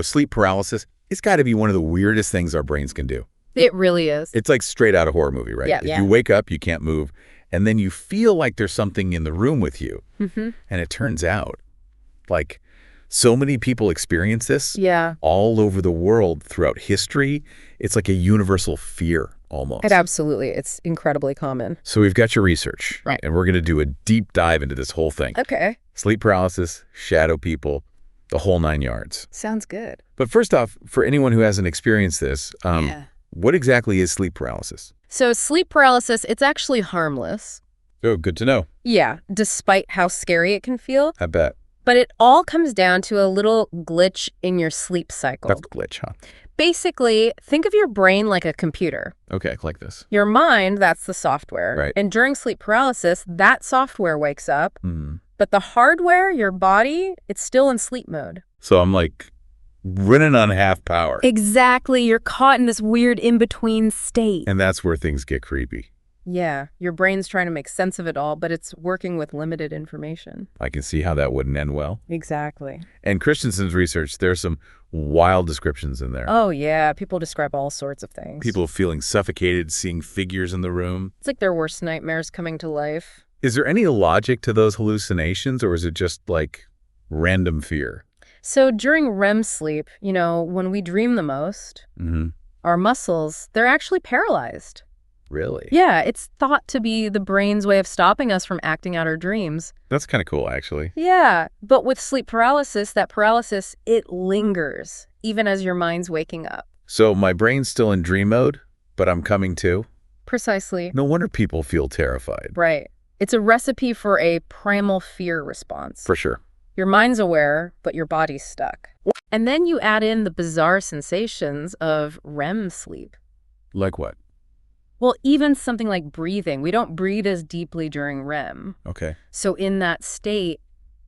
Sleep paralysis, it's got to be one of the weirdest things our brains can do. It really is. It's like straight out of a horror movie, right? Yeah, if you wake up, you can't move, and then you feel like there's something in the room with you. Mm-hmm. And it turns out, like, so many people experience this all over the world throughout history. It's like a universal fear, almost. It's incredibly common. So we've got your research, right? And we're going to do a deep dive into this whole thing. Okay. Sleep paralysis, shadow people, the whole 9 yards. Sounds good. But first off, for anyone who hasn't experienced this, what exactly is sleep paralysis? So sleep paralysis, it's actually harmless. Oh, good to know. Yeah, despite how scary it can feel. I bet. But it all comes down to a little glitch in your sleep cycle. That's glitch, huh? Basically, think of your brain like a computer. Okay, like this. Your mind, that's the software. Right. And during sleep paralysis, that software wakes up. Mm. But the hardware, your body, it's still in sleep mode. So I'm like running on half power. Exactly. You're caught in this weird in-between state. And that's where things get creepy. Yeah. Your brain's trying to make sense of it all, but it's working with limited information. I can see how that wouldn't end well. Exactly. And Christensen's research, there's some wild descriptions in there. Oh, yeah. People describe all sorts of things. People feeling suffocated, seeing figures in the room. It's like their worst nightmares coming to life. Is there any logic to those hallucinations, or is it just like random fear? So during REM sleep, when we dream the most, our muscles, they're actually paralyzed. Really? Yeah, it's thought to be the brain's way of stopping us from acting out our dreams. That's kind of cool, actually. Yeah, but with sleep paralysis, that paralysis, it lingers, even as your mind's waking up. So my brain's still in dream mode, but I'm coming to? Precisely. No wonder people feel terrified. Right. It's a recipe for a primal fear response. For sure. Your mind's aware, but your body's stuck. And then you add in the bizarre sensations of REM sleep. Like what? Well, even something like breathing. We don't breathe as deeply during REM. Okay. So in that state,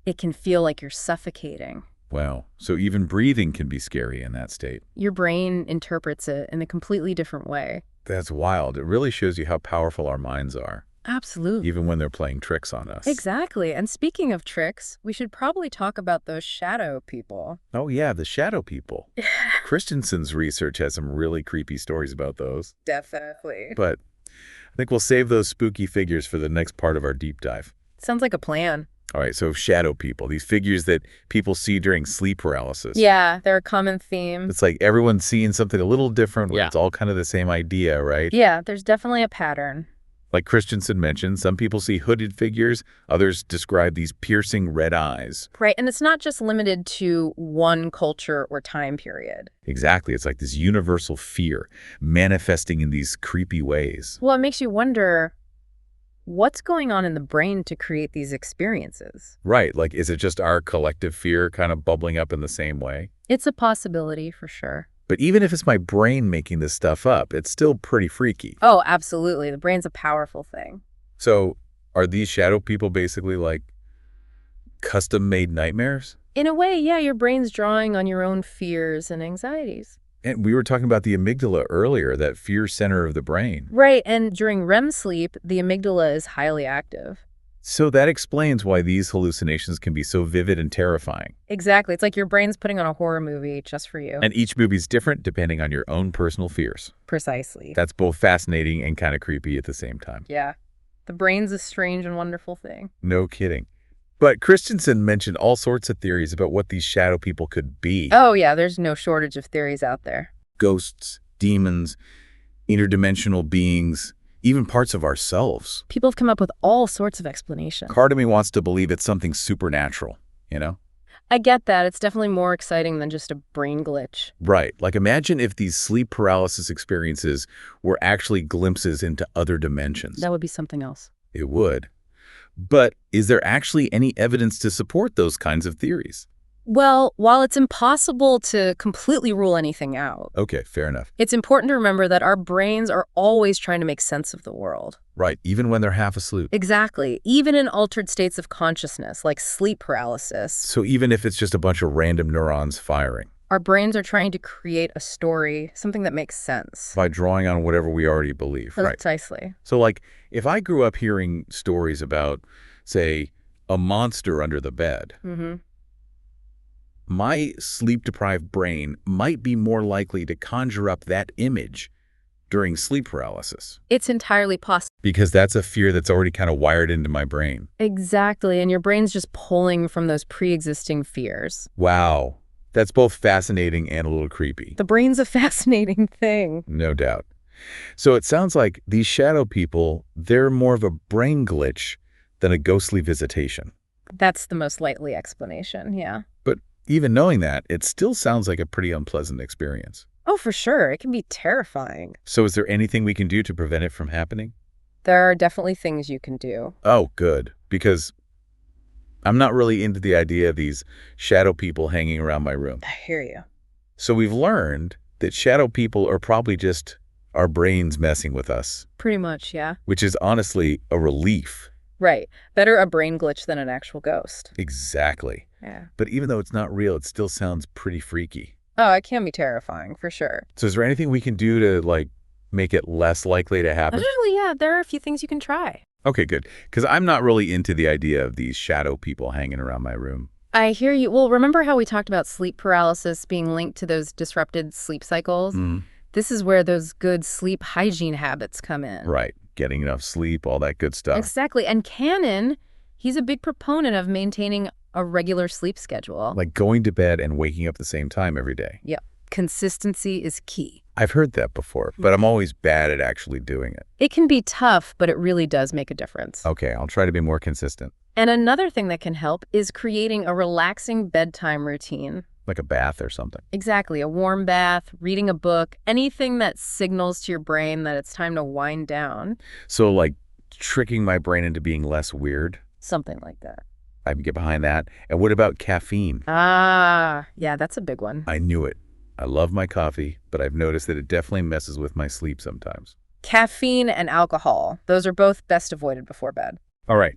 it can feel like you're suffocating. Wow. So even breathing can be scary in that state. Your brain interprets it in a completely different way. That's wild. It really shows you how powerful our minds are. Absolutely. Even when they're playing tricks on us. Exactly. And speaking of tricks, we should probably talk about those shadow people. Oh, yeah, the shadow people. Christensen's research has some really creepy stories about those. Definitely. But I think we'll save those spooky figures for the next part of our deep dive. Sounds like a plan. All right, so shadow people, these figures that people see during sleep paralysis. Yeah, they're a common theme. It's like everyone's seeing something a little different. Yeah. It's all kind of the same idea, right? Yeah, there's definitely a pattern. Like Christensen mentioned, some people see hooded figures. Others describe these piercing red eyes. Right, and it's not just limited to one culture or time period. Exactly. It's like this universal fear manifesting in these creepy ways. Well, it makes you wonder, what's going on in the brain to create these experiences? Right. Like, is it just our collective fear kind of bubbling up in the same way? It's a possibility, for sure. But even if it's my brain making this stuff up, it's still pretty freaky. Oh, absolutely. The brain's a powerful thing. So are these shadow people basically like custom-made nightmares? In a way, yeah, your brain's drawing on your own fears and anxieties. And we were talking about the amygdala earlier, that fear center of the brain. Right, and during REM sleep, the amygdala is highly active. So that explains why these hallucinations can be so vivid and terrifying. Exactly. It's like your brain's putting on a horror movie just for you. And each movie's different depending on your own personal fears. Precisely. That's both fascinating and kind of creepy at the same time. Yeah. The brain's a strange and wonderful thing. No kidding. But Christensen mentioned all sorts of theories about what these shadow people could be. Oh, yeah. There's no shortage of theories out there. Ghosts, demons, interdimensional beings, even parts of ourselves. People have come up with all sorts of explanations. Part of me wants to believe it's something supernatural, you know? I get that. It's definitely more exciting than just a brain glitch. Right. Like imagine if these sleep paralysis experiences were actually glimpses into other dimensions. That would be something else. It would. But is there actually any evidence to support those kinds of theories? Well, while it's impossible to completely rule anything out, Okay, fair enough. it's important to remember that our brains are always trying to make sense of the world. Right, even when they're half asleep. Exactly. Even in altered states of consciousness, like sleep paralysis, So even if it's just a bunch of random neurons firing. Our brains are trying to create a story, something that makes sense. By drawing on whatever we already believe, right? Precisely. So, like, if I grew up hearing stories about, say, a monster under the bed, my sleep-deprived brain might be more likely to conjure up that image during sleep paralysis. It's entirely possible. Because that's a fear that's already kind of wired into my brain. Exactly, and your brain's just pulling from those pre-existing fears. Wow. That's both fascinating and a little creepy. The brain's a fascinating thing. No doubt. So it sounds like these shadow people, they're more of a brain glitch than a ghostly visitation. That's the most likely explanation, yeah. But even knowing that, it still sounds like a pretty unpleasant experience. Oh, for sure. It can be terrifying. So is there anything we can do to prevent it from happening? There are definitely things you can do. Oh, good. Because I'm not really into the idea of these shadow people hanging around my room. I hear you. So we've learned that shadow people are probably just our brains messing with us. Pretty much, yeah. Which is honestly a relief. Right. Better a brain glitch than an actual ghost. Exactly. Yeah. But even though it's not real, it still sounds pretty freaky. Oh, it can be terrifying, for sure. So is there anything we can do to, like, make it less likely to happen? Actually, yeah, there are a few things you can try. Okay, good. Because I'm not really into the idea of these shadow people hanging around my room. I hear you. Well, remember how we talked about sleep paralysis being linked to those disrupted sleep cycles? This is where those good sleep hygiene habits come in. Right. Getting enough sleep, all that good stuff. Exactly. And Cannon, he's a big proponent of maintaining a regular sleep schedule. Like going to bed and waking up the same time every day. Yep. Consistency is key. I've heard that before, but I'm always bad at actually doing it. It can be tough, but it really does make a difference. Okay, I'll try to be more consistent. And another thing that can help is creating a relaxing bedtime routine. Like a bath or something. Exactly. A warm bath, reading a book, anything that signals to your brain that it's time to wind down. So like tricking my brain into being less weird? Something like that. I can get behind that. And what about caffeine? Ah, yeah, that's a big one. I knew it. I love my coffee, but I've noticed that it definitely messes with my sleep sometimes. Caffeine and alcohol. Those are both best avoided before bed. All right.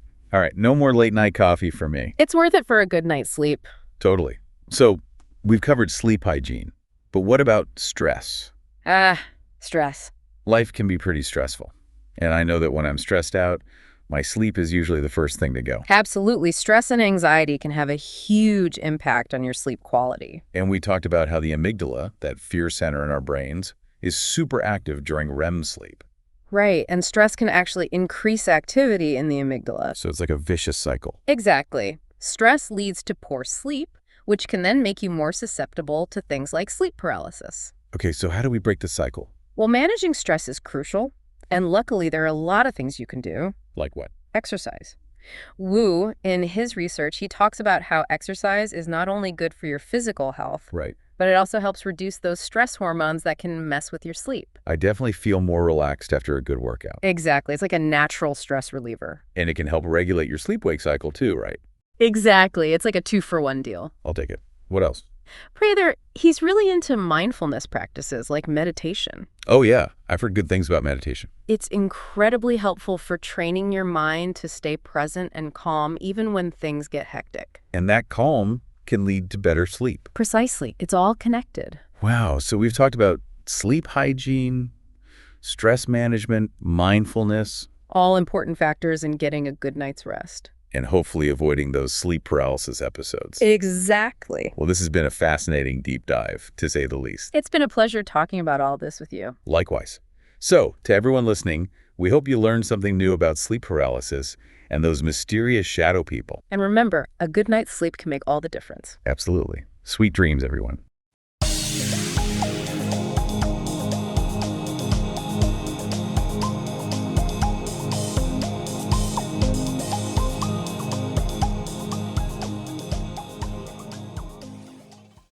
No more late night coffee for me. It's worth it for a good night's sleep. Totally. So we've covered sleep hygiene, but what about stress? Stress. Life can be pretty stressful. And I know that when I'm stressed out, my sleep is usually the first thing to go. Absolutely. Stress and anxiety can have a huge impact on your sleep quality. And we talked about how the amygdala, that fear center in our brains, is super active during REM sleep. Right, and stress can actually increase activity in the amygdala. So it's like a vicious cycle. Exactly. Stress leads to poor sleep, which can then make you more susceptible to things like sleep paralysis. Okay, so how do we break the cycle? Well, managing stress is crucial, and luckily there are a lot of things you can do. Like what? Exercise. Wu, in his research, he talks about how exercise is not only good for your physical health, right, but it also helps reduce those stress hormones that can mess with your sleep. I definitely feel more relaxed after a good workout. Exactly. It's like a natural stress reliever. And it can help regulate your sleep-wake cycle too, right? Exactly. It's like a 2-for-1 deal. I'll take it. What else? Prather, he's really into mindfulness practices like meditation. Oh, yeah. I've heard good things about meditation. It's incredibly helpful for training your mind to stay present and calm even when things get hectic. And that calm can lead to better sleep. Precisely. It's all connected. Wow. So we've talked about sleep hygiene, stress management, mindfulness. All important factors in getting a good night's rest. And hopefully avoiding those sleep paralysis episodes. Exactly. Well, this has been a fascinating deep dive, to say the least. It's been a pleasure talking about all this with you. Likewise. So, to everyone listening, we hope you learned something new about sleep paralysis and those mysterious shadow people. And remember, a good night's sleep can make all the difference. Absolutely. Sweet dreams, everyone.